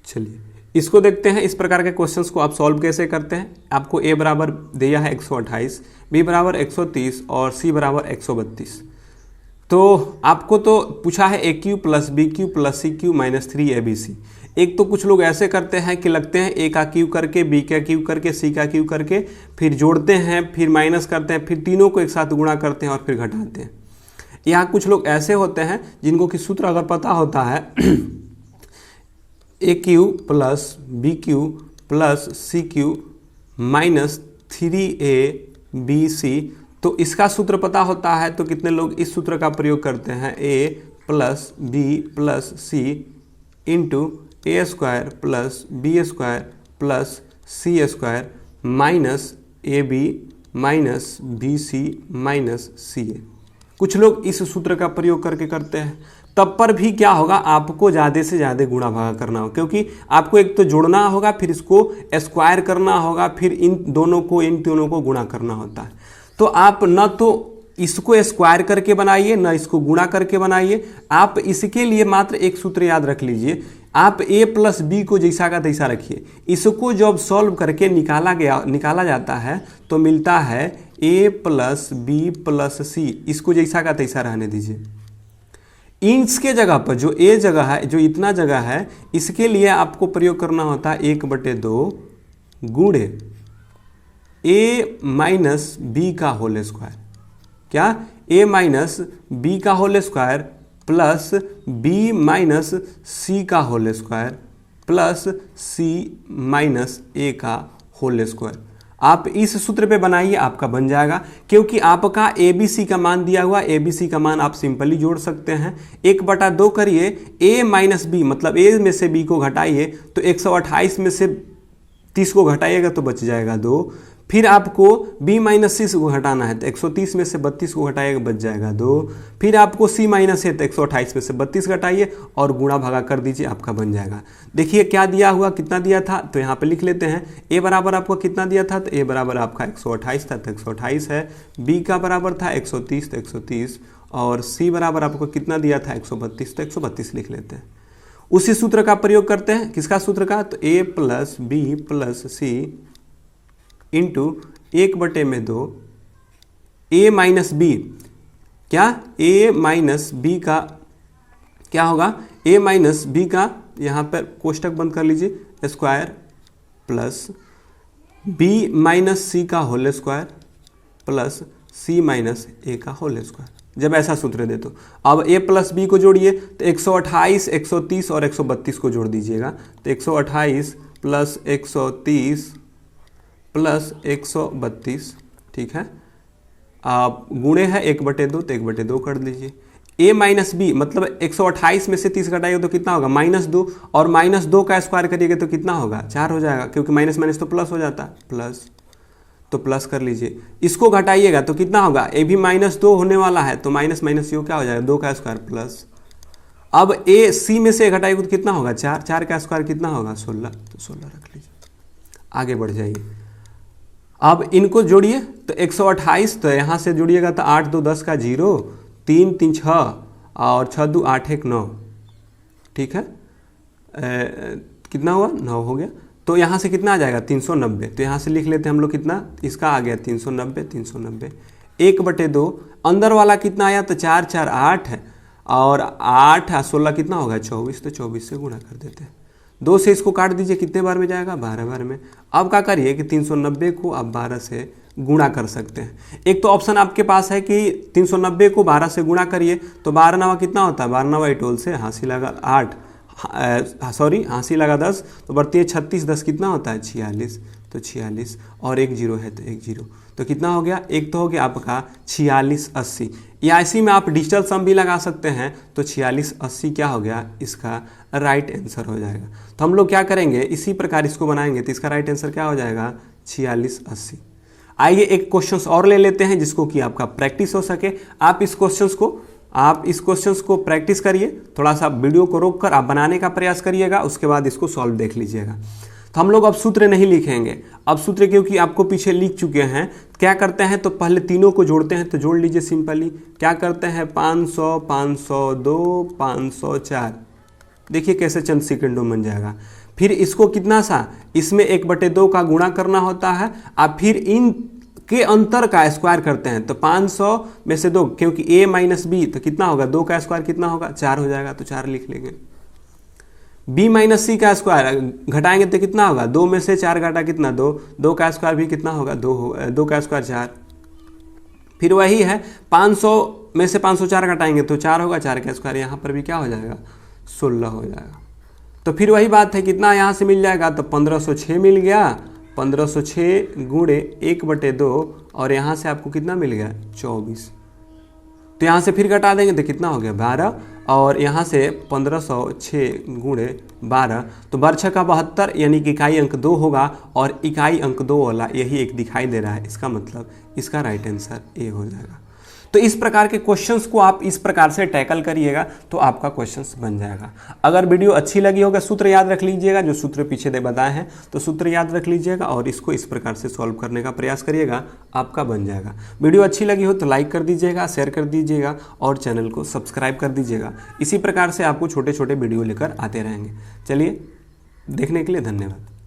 चलिए इसको देखते हैं। इस प्रकार के क्वेश्चंस को आप सॉल्व कैसे करते हैं। आपको a बराबर दिया है 128, b बराबर 130 और c बराबर 132। तो आपको तो पूछा है a cube plus B cube plus C cube minus 3abc। एक तो कुछ लोग ऐसे करते हैं कि लगते हैं a का क्यू करके b का क्यू करके c का क्यू करके फिर जोड़ते हैं, फिर माइनस करते हैं, फिर तीनों को एक साथ गुणा करते हैं और फिर घटाते हैं। यहाँ कुछ लोग ऐसे होते हैं जिनको कि सूत्र अगर पता होता है a cube plus B cube plus C cube minus 3abc, तो इसका सूत्र पता होता है तो कितने लोग इस सूत्र का प्रयोग करते हैं, a plus B plus C into a square plus b square plus c square minus a b minus b c minus c a. कुछ लोग इस सूत्र का प्रयोग करके करते हैं, तब पर भी क्या होगा, आपको ज़्यादा से ज़्यादा गुणा भागा करना होगा, क्योंकि आपको एक तो जोड़ना होगा, फिर इसको स्क्वायर करना होगा, फिर इन दोनों को गुणा करना होता है। तो आप न तो इसको स्क्वायर करके बनाइए न इसको गुणा करके बनाइए। आप इसके लिए मात्र एक सूत्र याद रख लीजिए, आप a प्लस बी को जैसा का तैसा रखिए। इसको जब सॉल्व करके निकाला जाता है तो मिलता है a प्लस बी प्लस सी, इसको जैसा का तैसा रहने दीजिए। इंच के जगह पर जो a जगह है, जो इतना जगह है, इसके लिए आपको प्रयोग करना होता है 1/2 गुणे a माइनस बी का होल स्क्वायर। क्या, a माइनस बी का whole square plus b minus सी का whole square plus c minus a का होल स्क्वायर। आप इस सूत्र पे बनाइए, आपका बन जाएगा। क्योंकि आपका ABC का मान दिया हुआ, ABC का मान आप सिंपली जोड़ सकते हैं। 1/2 करिए, a माइनस बी मतलब a में से b को घटाइए तो 128 में से 30 को घटाइएगा तो बच जाएगा 2। फिर आपको b माइनस सी को घटाना है तो 130 में से 32 को घटाइएगा बच जाएगा 2। फिर आपको c माइनस है तो 128 में से 32 घटाइए और गुणा भागा कर दीजिए, आपका बन जाएगा। देखिए क्या दिया हुआ, कितना दिया था, तो यहाँ पे लिख लेते हैं। a बराबर आपको कितना दिया था, तो a बराबर आपका 128 था तो 128 है। b का बराबर था 130 तो 130 और c बराबर आपको कितना दिया था 132 तो 132 लिख लेते हैं। उसी सूत्र का प्रयोग करते हैं, किसका सूत्र का, तो a plus B plus C into 1/2 a minus B. क्या, a माइनस बी का क्या होगा, a माइनस बी का यहाँ पर कोष्टक बंद कर लीजिए स्क्वायर प्लस b माइनस सी का whole square plus c minus a का होल स्क्वायर। जब ऐसा सूत्र दे तो अब a प्लस बी को जोड़िए तो 128, 130 और 132 को जोड़ दीजिएगा तो 128 प्लस 130 प्लस 132, ठीक है। आप गुणे है 1/2 तो 1/2 कर लीजिए। a माइनस बी मतलब 128 में से 30 घटाइएगा तो कितना होगा, -2 और -2 का स्क्वायर करिएगा तो कितना होगा, 4 हो जाएगा, क्योंकि माइनस माइनस तो प्लस हो जाता है, प्लस तो प्लस कर लीजिए। इसको घटाइएगा तो कितना होगा, a भी -2 होने वाला है तो माइनस माइनस यो क्या हो जाएगा, 2 का स्क्वायर प्लस। अब a c में से घटाइएगा तो कितना होगा, 4, 4 का स्क्वायर कितना होगा, 16, तो 16 रख लीजिए। आगे बढ़ जाइए। अब इनको जोड़िए तो 128, तो यहाँ से जोड़िएगा तो 8 2 10 का 0, 3 3 6 और 6 2 8 1 9, ठीक है। कितना हुआ, 9 हो गया। तो यहाँ से कितना आ जाएगा, 390। तो यहाँ से लिख लेते हैं हम लोग कितना, इसका आ गया 390, 390 1/2। अंदर वाला कितना आया, तो 4 4 8 है और 8 16 कितना होगा, 24, तो 24 से गुणा कर देते हैं। 2 से इसको काट दीजिए, कितने बार में जाएगा, 12 बार में। अब क्या करिए कि 390 को आप 12 से गुणा कर सकते हैं। एक तो ऑप्शन आपके पास है कि 390 को 12 से गुणा करिए तो 12 नवा कितना होता है, 12 नवा 12 से हाँसी लगा 8, सॉरी हाँसी लगा 10 तो बढ़ती है 36, 10 कितना होता है 46, तो 46 और 1 0 है तो 1 0, तो कितना हो गया, एक तो हो गया आपका 46 80। या इसी में आप डिजिटल सम भी लगा सकते हैं तो 46 80 क्या हो गया, इसका राइट आंसर हो जाएगा। तो हम लोग क्या करेंगे, इसी प्रकार इसको बनाएंगे तो इसका राइट आंसर क्या हो जाएगा, 46 80। आइए एक क्वेश्चन और ले लेते हैं जिसको कि आपका प्रैक्टिस हो सके। आप इस क्वेश्चंस को प्रैक्टिस करिए, थोड़ा सा वीडियो को रोक कर आप बनाने का प्रयास करिएगा, उसके बाद इसको सॉल्व देख लीजिएगा। तो हम लोग अब सूत्र नहीं लिखेंगे, अब सूत्र क्योंकि आपको पीछे लिख चुके हैं। क्या करते हैं, तो पहले तीनों को जोड़ते हैं, तो जोड़ लीजिए सिंपली। क्या करते हैं, 500 502 504 देखिए कैसे चंद सेकंडों में बन जाएगा। फिर इसको कितना सा, इसमें 1/2 का गुणा करना होता है, आप फिर इन के अंतर का स्क्वायर करते हैं तो 500 में से 2, क्योंकि a माइनस बी तो कितना होगा, 2 का स्क्वायर कितना होगा, 4 हो जाएगा, तो 4 लिख लेंगे। b माइनस सी का स्क्वायर घटाएंगे तो कितना होगा, 2 में से 4 घटा कितना, 2, 2 का स्क्वायर भी कितना होगा, 2 का स्क्वायर 4। फिर वही है 500 में से 504 घटाएंगे तो 4 होगा, 4 का स्क्वायर, यहाँ पर भी क्या हो जाएगा, 16 हो जाएगा। तो फिर वही बात है, कितना यहाँ से मिल जाएगा, तो 1506 मिल गया, 1506 गुणे 1/2 और यहाँ से आपको कितना मिल गया, 24। तो यहाँ से फिर घटा देंगे तो कितना हो गया, 12, और यहाँ से 1506 गुणे 12, तो 12 का 72, यानी कि इकाई अंक 2 होगा, और इकाई अंक 2 वाला यही एक दिखाई दे रहा है, इसका मतलब इसका राइट आंसर ए हो जाएगा। तो इस प्रकार के क्वेश्चंस को आप इस प्रकार से टैकल करिएगा तो आपका क्वेश्चंस बन जाएगा। अगर वीडियो अच्छी लगी होगा, सूत्र याद रख लीजिएगा, जो सूत्र पीछे दे बताए हैं तो सूत्र याद रख लीजिएगा और इसको इस प्रकार से सॉल्व करने का प्रयास करिएगा, आपका बन जाएगा। वीडियो अच्छी लगी हो तो लाइक कर दीजिएगा, शेयर कर दीजिएगा और चैनल को सब्सक्राइब कर दीजिएगा। इसी प्रकार से आपको छोटे छोटे वीडियो लेकर आते रहेंगे। चलिए, देखने के लिए धन्यवाद।